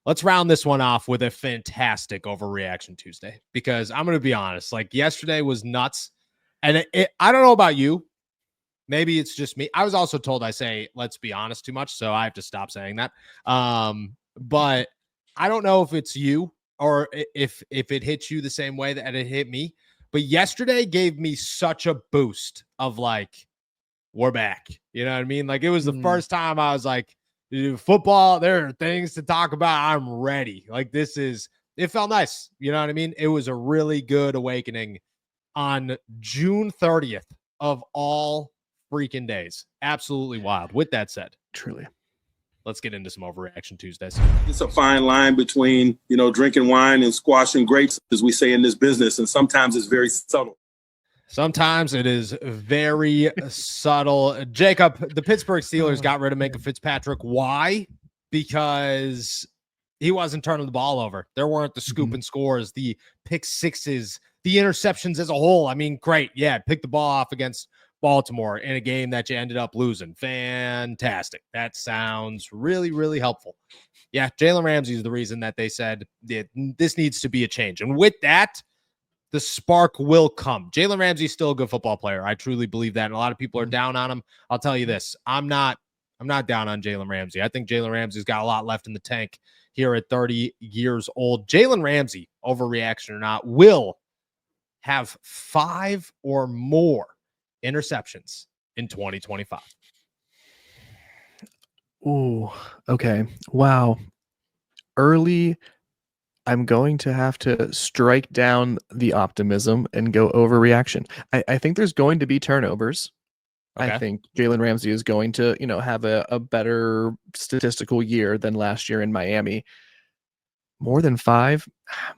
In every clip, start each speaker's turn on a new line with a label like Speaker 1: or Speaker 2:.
Speaker 1: let's round this one off with a fantastic Overreaction Tuesday, because I'm going to be honest, like yesterday was nuts. And I don't know about you. Maybe it's just me. I was also told I say, let's be honest too much. So I have to stop saying that. But I don't know if it's you or if it hits you the same way that it hit me. But yesterday gave me such a boost of like, we're back. You know what I mean? Like it was the first time I was like, football, there are things to talk about. I'm ready. Like it felt nice. You know what I mean? It was a really good awakening on June 30th of all freaking days. Absolutely wild. With that said,
Speaker 2: truly,
Speaker 1: let's get into some Overreaction Tuesdays.
Speaker 3: It's a fine line between, drinking wine and squashing grapes, as we say in this business. And sometimes it's very subtle.
Speaker 1: Sometimes it is very subtle. Jacob, the Pittsburgh Steelers got rid of Minkah Fitzpatrick. Why? Because he wasn't turning the ball over. There weren't the scoop and scores, the pick sixes, the interceptions as a whole. I mean, great. Yeah, pick the ball off against Baltimore in a game that you ended up losing. Fantastic. That sounds really, really helpful. Yeah, Jalen Ramsey is the reason that they said this needs to be a change. And with that, the spark will come. Jalen Ramsey is still a good football player. I truly believe that. And a lot of people are down on him. I'll tell you this. I'm not down on Jalen Ramsey. I think Jalen Ramsey's got a lot left in the tank here at 30 years old. Jalen Ramsey, overreaction or not, will have 5 or more interceptions in 2025.
Speaker 2: Ooh, okay. Wow. Early, I'm going to have to strike down the optimism and go overreaction. I think there's going to be turnovers. Okay. I think Jalen Ramsey is going to, have a better statistical year than last year in Miami. More than 5,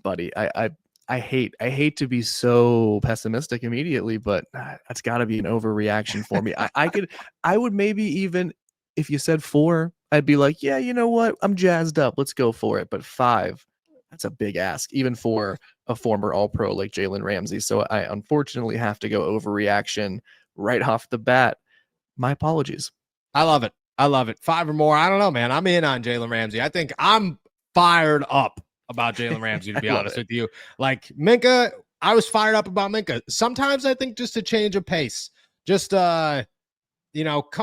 Speaker 2: buddy. I hate to be so pessimistic immediately, but that's got to be an overreaction for me. I would maybe even, if you said 4, I'd be like, yeah, you know what? I'm jazzed up. Let's go for it. But 5, that's a big ask, even for a former All-Pro like Jalen Ramsey. So I unfortunately have to go overreaction right off the bat. My apologies.
Speaker 1: I love it. 5 or more. I don't know, man. I'm in on Jalen Ramsey. I think I'm fired up about Jalen Ramsey, to be honest with you. Like Minkah, I was fired up about Minkah. Sometimes I think just a change of pace, just come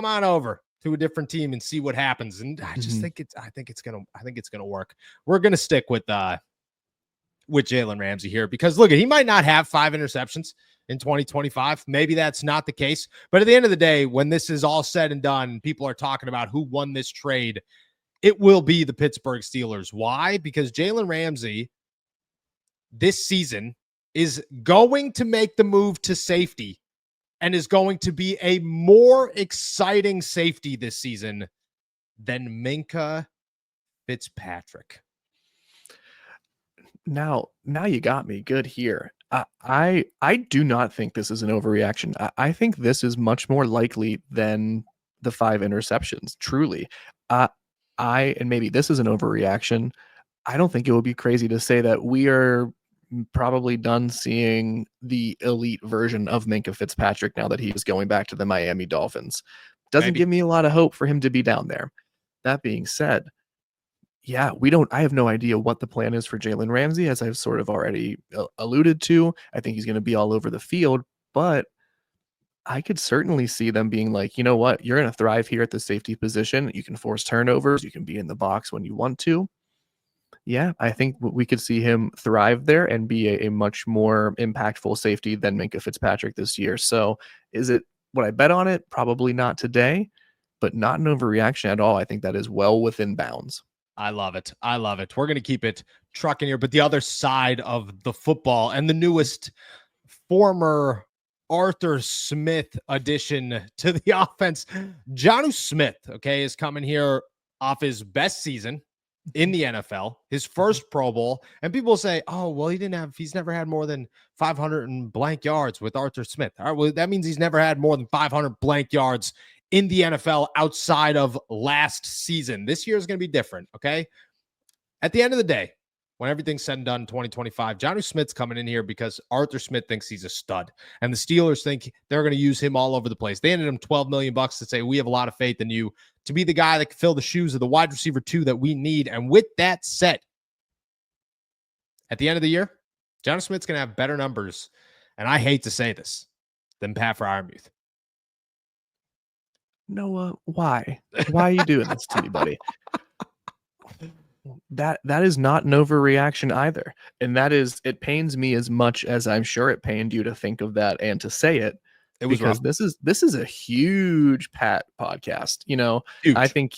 Speaker 1: on over to a different team and see what happens. And I just think it's gonna work. We're gonna stick with Jalen Ramsey here, because look, he might not have 5 interceptions in 2025. Maybe that's not the case. But at the end of the day, when this is all said and done, people are talking about who won this trade, it will be the Pittsburgh Steelers. Why? Because Jalen Ramsey this season is going to make the move to safety and is going to be a more exciting safety this season than Minkah Fitzpatrick.
Speaker 2: Now you got me good here. I do not think this is an overreaction. I think this is much more likely than the 5 interceptions. Truly. And maybe this is an overreaction. I don't think it would be crazy to say that we are probably done seeing the elite version of Minkah Fitzpatrick now that he is going back to the Miami Dolphins. Doesn't give me a lot of hope for him to be down there. That being said, yeah, I have no idea what the plan is for Jalen Ramsey, as I've sort of already alluded to. I think he's going to be all over the field, but I could certainly see them being like, you know what, you're going to thrive here at the safety position. You can force turnovers. You can be in the box when you want to. Yeah, I think we could see him thrive there and be a much more impactful safety than Minkah Fitzpatrick this year. So would I bet on it? Probably not today, but not an overreaction at all. I think that is well within bounds.
Speaker 1: I love it. We're going to keep it trucking here, but the other side of the football and the newest former Arthur Smith addition to the offense, Jonnu Smith, is coming here off his best season in the NFL, his first Pro Bowl. And people say, oh, well, he's never had more than 500 and blank yards with Arthur Smith. All right, well, that means he's never had more than 500 blank yards in the NFL outside of last season. This year is going to be different, okay? At the end of the day, when everything's said and done in 2025, Jonnu Smith's coming in here because Arthur Smith thinks he's a stud. And the Steelers think they're going to use him all over the place. They handed him $12 million to say, we have a lot of faith in you to be the guy that can fill the shoes of the wide receiver 2 that we need. And with that said, at the end of the year, Jonnu Smith's going to have better numbers, and I hate to say this, than Pat Freiermuth.
Speaker 2: Noah, why? Why are you doing this to me, buddy? That is not an overreaction either. And it pains me as much as I'm sure it pained you to think of that and to say it.
Speaker 1: It was
Speaker 2: because
Speaker 1: rough.
Speaker 2: this is a huge Pat podcast.
Speaker 1: Huge.
Speaker 2: I think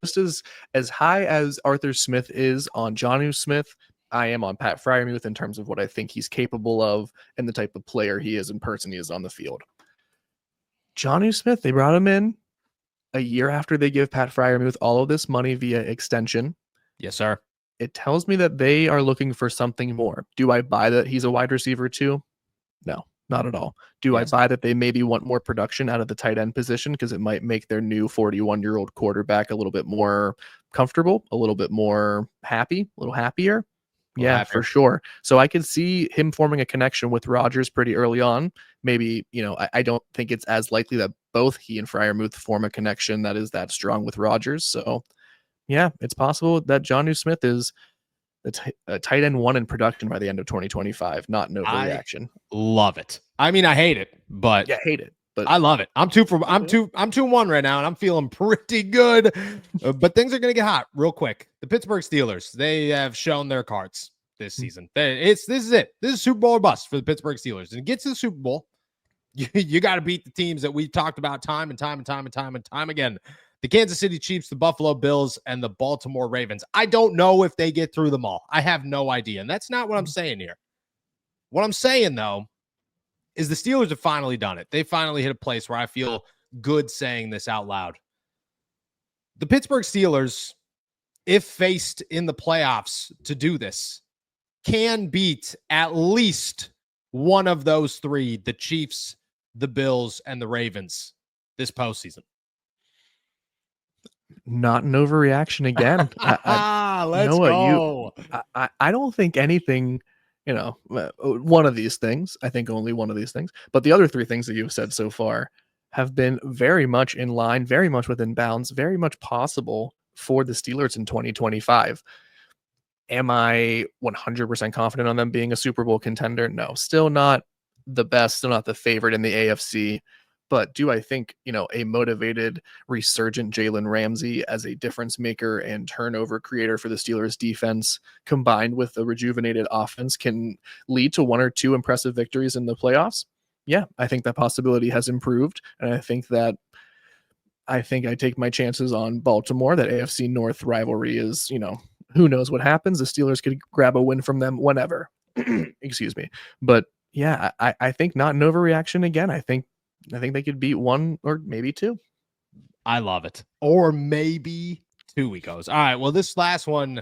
Speaker 2: just as high as Arthur Smith is on Jonnu Smith, I am on Pat Freiermuth in terms of what I think he's capable of and the type of player he is and person he is on the field. Jonnu Smith, they brought him in a year after they give Pat Freiermuth all of this money via extension.
Speaker 1: Yes, sir.
Speaker 2: It tells me that they are looking for something more. Do I buy that he's a wide receiver too? No, not at all. Do I buy that they maybe want more production out of the tight end position because it might make their new 41-year-old quarterback a little bit more comfortable, a little bit more happy, a little happier? Yeah, for sure. So I could see him forming a connection with Rodgers pretty early on. Maybe, I don't think it's as likely that both he and Freiermuth form a connection that is that strong with Rodgers. So, yeah, it's possible that Jonnu Smith is a tight end 1 in production by the end of 2025. Not an overreaction.
Speaker 1: Love it. I mean, I hate it, but
Speaker 2: yeah, hate it. But
Speaker 1: I love it. I'm 2-1 right now, and I'm feeling pretty good. But things are going to get hot real quick. The Pittsburgh Steelers, they have shown their cards this season. This is it. This is Super Bowl or bust for the Pittsburgh Steelers. And to get to the Super Bowl, you got to beat the teams that we talked about time and time again. The Kansas City Chiefs, the Buffalo Bills, and the Baltimore Ravens. I don't know if they get through them all. I have no idea. And that's not what I'm saying here. What I'm saying, though, is the Steelers have finally done it. They finally hit a place where I feel good saying this out loud. The Pittsburgh Steelers, if faced in the playoffs to do this, can beat at least one of those 3, the Chiefs, the Bills, and the Ravens this postseason.
Speaker 2: Not an overreaction again.
Speaker 1: Let's go.
Speaker 2: I don't think anything, one of these things, I think only one of these things, but the other 3 things that you've said so far have been very much in line, very much within bounds, very much possible for the Steelers in 2025. Am I 100% confident on them being a Super Bowl contender? No, still not the best, still not the favorite in the AFC. But do I think, a motivated, resurgent Jalen Ramsey as a difference maker and turnover creator for the Steelers defense, combined with a rejuvenated offense, can lead to 1 or 2 impressive victories in the playoffs? Yeah, I think that possibility has improved. And I think I take my chances on Baltimore. That AFC North rivalry is, who knows what happens. The Steelers could grab a win from them whenever. Excuse me. But yeah, I think not an overreaction again. I think they could beat 1 or maybe 2.
Speaker 1: I love it. Or maybe 2, he goes. All right. Well, this last one's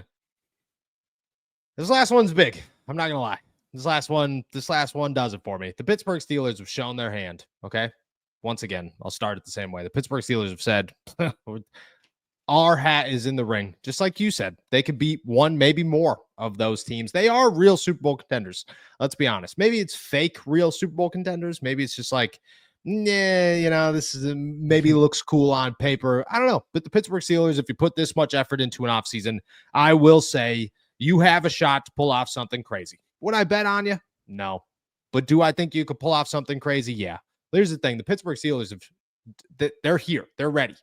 Speaker 1: big. I'm not going to lie. This last one does it for me. The Pittsburgh Steelers have shown their hand. Okay. Once again, I'll start it the same way. The Pittsburgh Steelers have said, our hat is in the ring. Just like you said, they could beat 1, maybe more of those teams. They are real Super Bowl contenders. Let's be honest. Maybe it's fake real Super Bowl contenders. Maybe it's just like, this is maybe looks cool on paper. I don't know. But the Pittsburgh Steelers, if you put this much effort into an offseason, I will say you have a shot to pull off something crazy. Would I bet on you? No. But do I think you could pull off something crazy? Yeah. Here's the thing. The Pittsburgh Steelers, they're here. They're ready.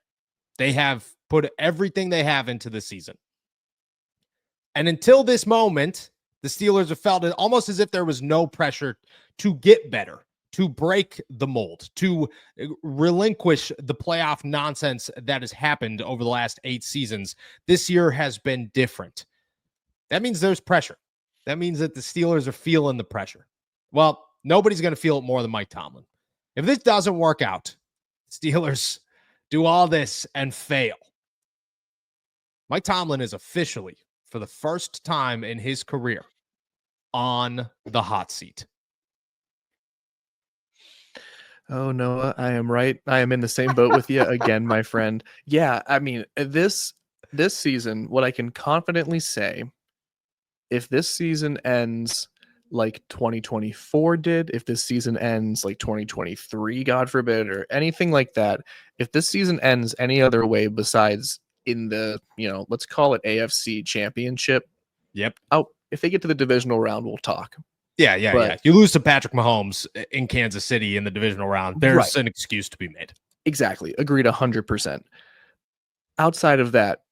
Speaker 1: They have put everything they have into the season. And until this moment, the Steelers have felt it almost as if there was no pressure to get better, to break the mold, to relinquish the playoff nonsense that has happened over the last 8 seasons. This year has been different. That means there's pressure. That means that the Steelers are feeling the pressure. Well, nobody's going to feel it more than Mike Tomlin. If this doesn't work out, Steelers do all this and fail. Mike Tomlin is officially, for the first time in his career, on the hot seat.
Speaker 2: Oh, Noah, I am right. I am in the same boat with you again, my friend. Yeah, I mean, this season, what I can confidently say, if this season ends like 2024 did, if this season ends like 2023, God forbid, or anything like that, if this season ends any other way besides in the, let's call it AFC Championship.
Speaker 1: Yep.
Speaker 2: Oh, if they get to the divisional round, we'll talk.
Speaker 1: Yeah. You lose to Patrick Mahomes in Kansas City in the divisional round, there's an excuse to be made.
Speaker 2: Exactly. Agreed 100%. Outside of that,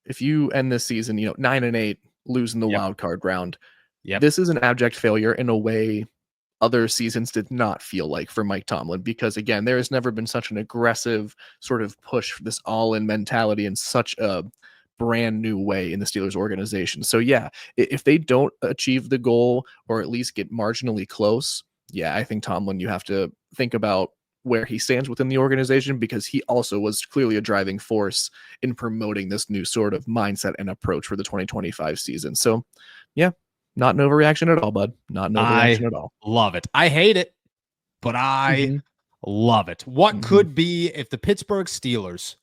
Speaker 2: if you end this season, 9-8, losing the wild card round, this is an abject failure in a way other seasons did not feel like for Mike Tomlin, because again, there has never been such an aggressive sort of push for this all-in mentality in such a brand new way in the Steelers organization. So yeah, if they don't achieve the goal or at least get marginally close, I think Tomlin, you have to think about where he stands within the organization, because he also was clearly a driving force in promoting this new sort of mindset and approach for the 2025 season. So not an overreaction at all, bud. Not an overreaction at all.
Speaker 1: Love it. I hate it, but I love it. What could be if the Pittsburgh Steelers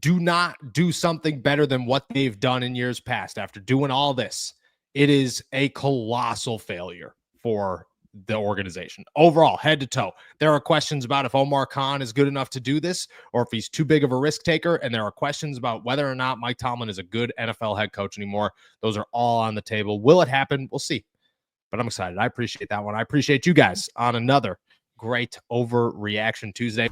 Speaker 1: do not do something better than what they've done in years past after doing all this? It is a colossal failure for the organization overall, head to toe. There are questions about if Omar Khan is good enough to do this or if he's too big of a risk taker. And there are questions about whether or not Mike Tomlin is a good NFL head coach anymore. Those are all on the table. Will it happen? We'll see. But I'm excited. I appreciate that one. I appreciate you guys on another great Overreaction Tuesday.